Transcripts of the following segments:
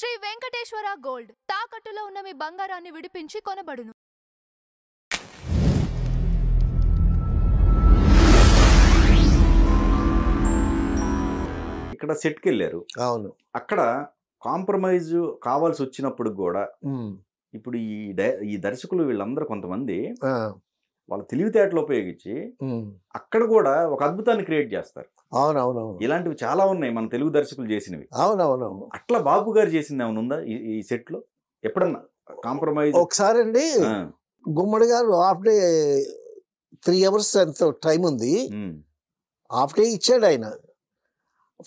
Shri Venkateswara gold తాకట్టులో ఉన్న మీ బంగారాన్ని విడిపించి కొనబడును. ఇక్కడ సెట్కి వెళ్ళారు. అవును. అక్కడ కాంప్రమైజ్ కావాల్సి వచ్చినప్పుడు కూడా ఇప్పుడు ఈ దర్శకులు వీళ్ళందరూ కొంతమంది వాళ్ళ తెలివితేటలు ఉపయోగించి అక్కడ కూడా ఒక అద్భుతాన్ని క్రియేట్ చేస్తారు. అవునవునవును. ఇలాంటివి చాలా ఉన్నాయి మన తెలుగు దర్శకులు చేసినవి. అవునవునవును. అట్లా బాబు గారు చేసింది ఏమైనా ఉందా ఈ సెట్ లో ఎప్పుడన్నా కాంప్రమైజ్? ఒకసారి అండి గుమ్మడి గారు హాఫ్ డే 3 hours ఎంతో టైం ఉంది. హాఫ్ డే ఇచ్చాడు ఆయన.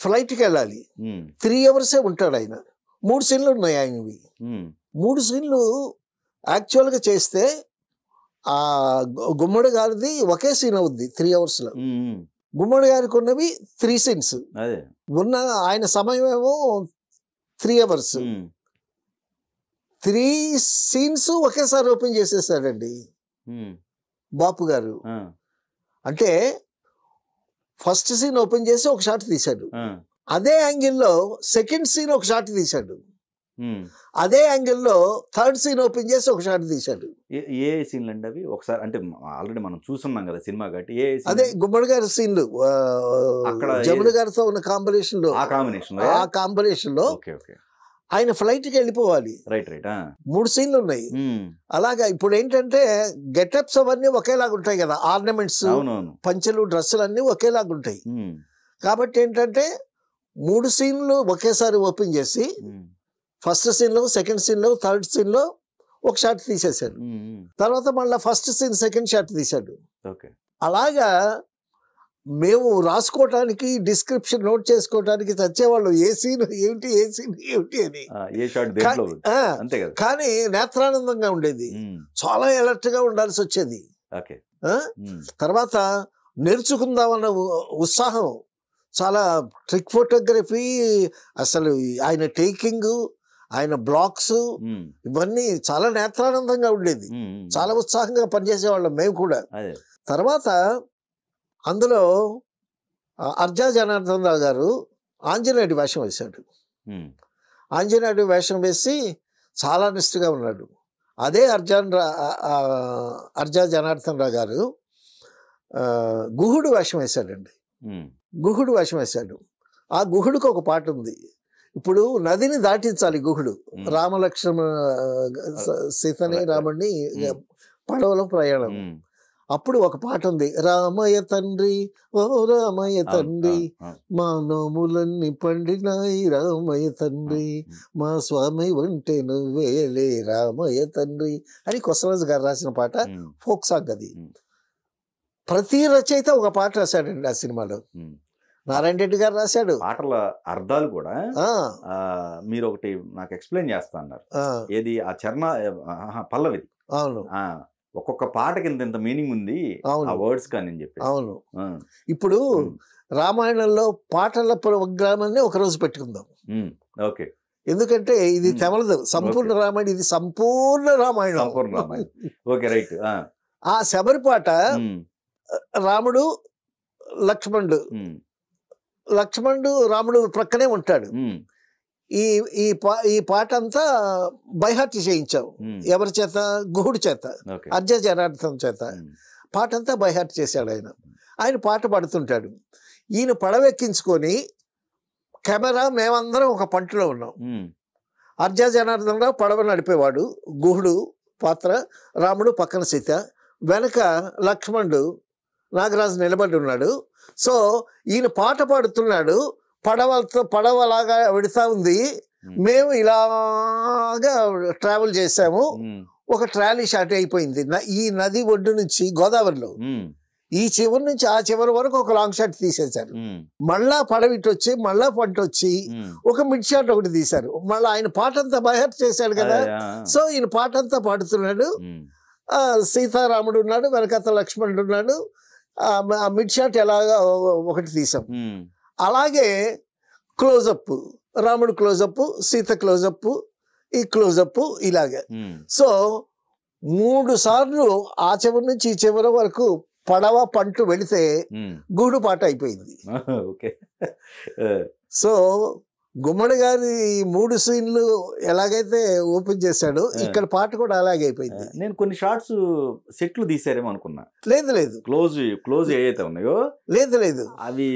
ఫ్లైట్కి వెళ్ళాలి. 3 hours ఉంటాడు ఆయన. 3 సీన్లు ఉన్నాయి ఆయనవి. 3 సీన్లు యాక్చువల్గా చేస్తే ఆ గుమ్మడి గారిది ఒకే సీన్ అవుద్ది 3 hours లో. గుమ్మడి గారికి ఉన్నవి 3 scenes. ఉన్న ఆయన సమయం ఏమో 3 hours. 3 scenes ఒకేసారి ఓపెన్ చేసేసాడండి బాపు గారు. అంటే ఫస్ట్ సీన్ ఓపెన్ చేసి ఒక షాట్ తీశాడు. అదే యాంగిల్లో సెకండ్ సీన్ ఒక షాట్ తీశాడు. అదే యాంగిల్లో థర్డ్ సీన్ ఓపెన్ చేసి ఒక షాట్ తీశాడు. ఏ సీన్లు అండి అవి? ఒకసారి అంటే ఆల్రెడీ మనం చూస్తున్నాం కదా సినిమా కాబట్టి. అదే గుమ్మడి గారి సీన్లు జమున గారితో ఉన్న కాంబినేషన్ లో ఆయన ఫ్లైట్ కి వెళ్ళిపోవాలి. 3 సీన్లు ఉన్నాయి. అలాగా ఇప్పుడు ఏంటంటే గెటప్స్ అవన్నీ ఒకేలాగా ఉంటాయి కదా, ఆర్నమెంట్స్ పంచెలు డ్రెస్సులు అన్ని ఒకేలాగా ఉంటాయి. కాబట్టి ఏంటంటే 3 సీన్లు ఒకేసారి ఓపెన్ చేసి ఫస్ట్ సీన్లో, సెకండ్ సీన్లో, థర్డ్ సీన్లో ఒక షాట్ తీసేశాడు. తర్వాత మళ్ళీ ఫస్ట్ సీన్ సెకండ్ షాట్ తీశాడు. అలాగా మేము రాసుకోవటానికి డిస్క్రిప్షన్ నోట్ చేసుకోవటానికి తెచ్చేవాళ్ళు ఏ సీన్ ఏమిటి అని. కానీ నేత్రానందంగా ఉండేది. చాలా అలర్ట్ గా ఉండాల్సి వచ్చేది. తర్వాత నేర్చుకుందామన్న ఉత్సాహం, చాలా ట్రిక్ ఫోటోగ్రఫీ, అసలు ఆయన టేకింగ్, ఆయన బ్లాక్స్ ఇవన్నీ చాలా నేత్రానందంగా ఉండేది. చాలా ఉత్సాహంగా పనిచేసేవాళ్ళం మేము కూడా. తర్వాత అందులో అర్జా జనార్దన్ రావు గారు ఆంజనేయుడి వేషం వేశాడు. ఆంజనేయుడి వేషం వేసి చాలా నిష్ఠగా ఉన్నాడు. అదే అర్జా జనార్దన్ రావు గారు గుహుడు వేషం వేశాడండి. గుహుడు వేషం వేశాడు. ఆ గుహుడికి ఒక పాట ఉంది. ఇప్పుడు నదిని దాటించాలి గుహుడు. రామలక్ష్మణ సీతని రాముడిని పడవలో ప్రయాణం. అప్పుడు ఒక పాట ఉంది, రామయ్య తండ్రి ఓ రామయ్య తండ్రి మా నోములన్నీ పండినాయి రామయ్య తండ్రి మా స్వామి వంటే నువ్వేలే రామయ్య తండ్రి అని కొసరాజు గారు రాసిన పాట. ఫోక్ సాంగ్ అది. ప్రతి రచయిత ఒక పాట రాశాడండి ఆ సినిమాలో. నారాయణ రెడ్డి గారు రాశాడు. పాటల అర్థాలు కూడా మీరు ఒకటి నాకు ఎక్స్ప్లెయిన్ చేస్తా అన్నారు. ఏది ఆ చరణ పల్లవి. అవును. ఒక్కొక్క పాటకి ఇంత మీనింగ్ ఉంది ఆ వర్డ్స్ కానీ అని చెప్పి. అవును. ఇప్పుడు రామాయణంలో పాటల ప్రోగ్రామాన్ని ఒక రోజు పెట్టుకుందాం. ఓకే. ఎందుకంటే ఇది తెమలదు సంపూర్ణ రామాయణం, ఇది సంపూర్ణ రామాయణం. Okay, right. ఆ శబరి పాట రాముడు లక్ష్మణుడు రాముడు ప్రక్కనే ఉంటాడు. ఈ పాట అంతా బైహార్ట్ చేయించావు. ఎవరి చేత? గుహుడు చేత, అర్జా జనార్దన్ చేత. పాట అంతా బైహార్ట్ చేశాడు ఆయన. ఆయన పాట పాడుతుంటాడు. ఈయన పడవెక్కించుకొని కెమెరా, మేమందరం ఒక పంటలో ఉన్నాం. అర్జా జనార్దన్ రావు పడవ నడిపేవాడు, గుహుడు పాత్ర, రాముడు పక్కన సీత, వెనక లక్ష్మణుడు నాగరాజు నిలబడి ఉన్నాడు. సో ఈయన పాట పాడుతున్నాడు, పడవలాగా వెడుతా ఉంది. మేము ఇలాగా ట్రావెల్ చేసాము. ఒక ట్రాలీ షాట్ అయిపోయింది ఈ నది ఒడ్డు నుంచి గోదావరిలో. ఈ చివరి నుంచి ఆ చివరి వరకు ఒక లాంగ్ షాట్ తీసేశారు. మళ్ళా పడవిటి వచ్చి మళ్ళా పంట వచ్చి ఒక మిడ్ షాట్ ఒకటి తీశారు. మళ్ళీ ఆయన పాట అంతా బైహార్ట్ చేశాడు కదా. సో ఈయన పాట అంతా పాడుతున్నాడు. సీతారాముడు ఉన్నాడు, వెనకత లక్ష్మణుడు ఉన్నాడు. ఆ మిడ్ షాట్ ఎలాగా ఒకటి తీసాం. అలాగే క్లోజప్, రాముడు క్లోజప్, సీత క్లోజప్, ఈ క్లోజప్ ఇలాగే. సో 3 సార్లు ఆ చివరి నుంచి ఈ చివరి వరకు పడవ పంటు వెళితే గూడు పాట అయిపోయింది. సో గుమ్మడి గారి 3 సీన్లు ఎలాగైతే ఓపెన్ చేశాడో ఇక్కడ పాట కూడా అలాగే అయిపోయింది. నేను కొన్ని షార్ట్స్ సెట్లు తీసారేమో అనుకున్నా. లేదు క్లోజ్ ఏవైతే ఉన్నాయో లేదు అవి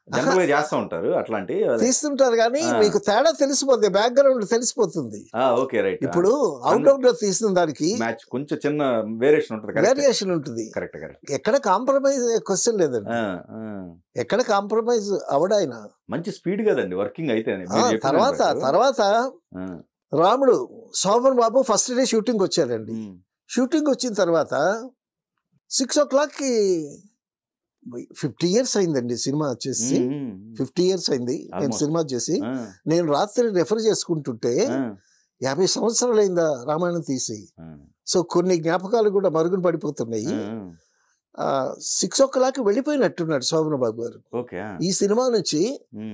జనరల్గా చేస్తూ ఉంటారు, అట్లాంటి తీస్తుంటారు కానీ మీకు తేడా తెలిసిపోతుంది, బ్యాక్గ్రౌండ్ తెలిసిపోతుంది. Okay right. ఇప్పుడు అవుట్ తీసిన దానికి మ్యాచ్ కొంచెం చిన్న వేరియేషన్ ఉంటుంది. కరెక్ట్. ఎక్కడ కాంప్రమైజ్ క్వశ్చన్ లేదండి, ఎక్కడ కాంప్రమైజ్ అవడాయన మంచి స్పీడ్ కదండి వర్కింగ్ అయితే. తర్వాత రాముడు శోభన్ బాబు ఫస్ట్ డే షూటింగ్ వచ్చారండి. షూటింగ్ వచ్చిన తర్వాత 6 o'clock 50 years అయిందండి సినిమా వచ్చేసి. 50 years అయింది నేను సినిమా చేసి. నేను రాత్రి రెఫర్ చేసుకుంటుంటే 50 సంవత్సరాలు అయిందా రామాయణం తీసి. సో కొన్ని జ్ఞాపకాలు కూడా మరుగున పడిపోతున్నాయి. 6 o'clock వెళ్ళిపోయినట్టున్నాడు శోభన్ బాబు గారు. ఈ సినిమా నుంచి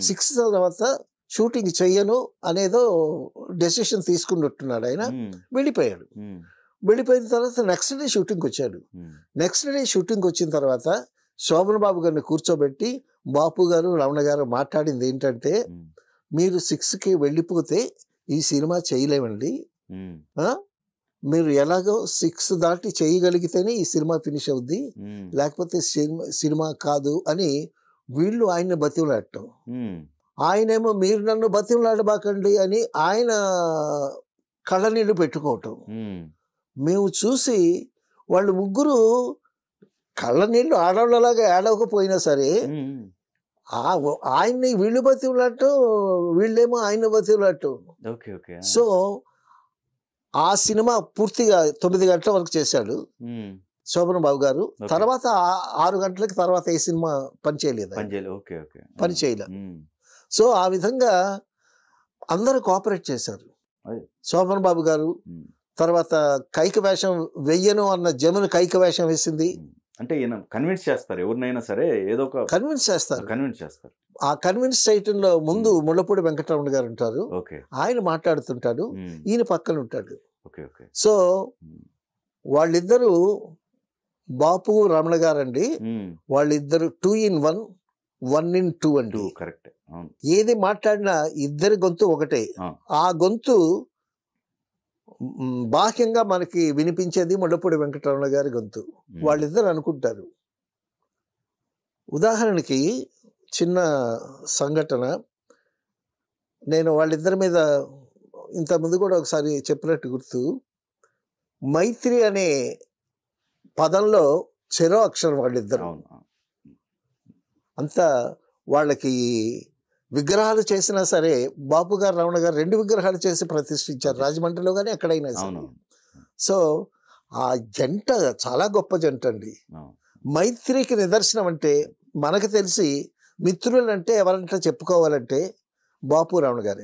6 తర్వాత షూటింగ్ చెయ్యను అనేదో డెసిషన్ తీసుకున్నట్టున్నాడు ఆయన. వెళ్ళిపోయాడు. వెళ్ళిపోయిన తర్వాత నెక్స్ట్ డే షూటింగ్ వచ్చాడు. నెక్స్ట్ డే షూటింగ్ వచ్చిన తర్వాత శోభన్ బాబు గారిని కూర్చోబెట్టి బాపు గారు రమణ గారు మాట్లాడింది ఏంటంటే, మీరు 6కి వెళ్ళిపోతే ఈ సినిమా చేయలేమండి, మీరు ఎలాగో 6 దాటి చేయగలిగితేనే ఈ సినిమా ఫినిష్ అవుద్ది, లేకపోతే సినిమా కాదు అని వీళ్ళు ఆయన్ని బతిమలాడటం. ఆయనేమో మీరు నన్ను బతిమలాడబాకండి అని ఆయన కళ్ళనీళ్ళు పెట్టుకోవటం. మేము చూసి వాళ్ళు ముగ్గురు కళ్ళనీళ్ళు ఆడవాళ్ళలాగా ఏడవకపోయినా సరే ఆయన్ని వీళ్ళు బతిమలాడటం, వీళ్ళేమో ఆయన బతిమలాడటం. సో ఆ సినిమా పూర్తిగా 9 గంటల వరకు చేశాడు శోభన్ బాబు గారు. తర్వాత 6 గంటలకి తర్వాత ఏ సినిమా పని చేయలే. సో ఆ విధంగా అందరూ కోఆపరేట్ చేశారు. శోభన్ బాబు గారు తర్వాత కైక వేషం వెయ్యను అన్న జమున కైక వేషం వేసింది. అంటే ఈయన కన్విన్స్ చేస్తారు ఎవరినైనా సరే, ఏదో ఒక కన్విన్స్ చేస్తారు. ఆ కన్విన్స్ చేయటంలో ముందు ముళ్ళపూడి వెంకటరమణ గారు ఉంటారు, ఆయన మాట్లాడుతుంటాడు, ఈయన పక్కన ఉంటాడు. సో వాళ్ళిద్దరూ బాపు రమణ గారు అండి, వాళ్ళిద్దరు 2 in 1, 1 in 2 అండి. కరెక్ట్. ఏది మాట్లాడినా ఇద్దరి గొంతు ఒకటే. ఆ గొంతు బాహ్యంగా మనకి వినిపించేది ముళ్ళపూడి వెంకటరమణ గారి గొంతు. వాళ్ళిద్దరు అనుకుంటారు. ఉదాహరణకి చిన్న సంఘటన, నేను వాళ్ళిద్దరి మీద ఇంతకుముందు కూడా ఒకసారి చెప్పినట్టు గుర్తు. మైత్రి అనే పదంలో చెరో అక్షరం వాళ్ళిద్దరు. అంతా వాళ్ళకి విగ్రహాలు చేసినా సరే బాపు గారు రమణ గారు 2 విగ్రహాలు చేసి ప్రతిష్ఠించారు రాజమండ్రిలో కానీ ఎక్కడైనా. సో ఆ జంట చాలా గొప్ప జంట అండి. మైత్రికి నిదర్శనం అంటే మనకు తెలిసి మిత్రులు అంటే ఎవరంటే చెప్పుకోవాలంటే బాపు రమణ గారే.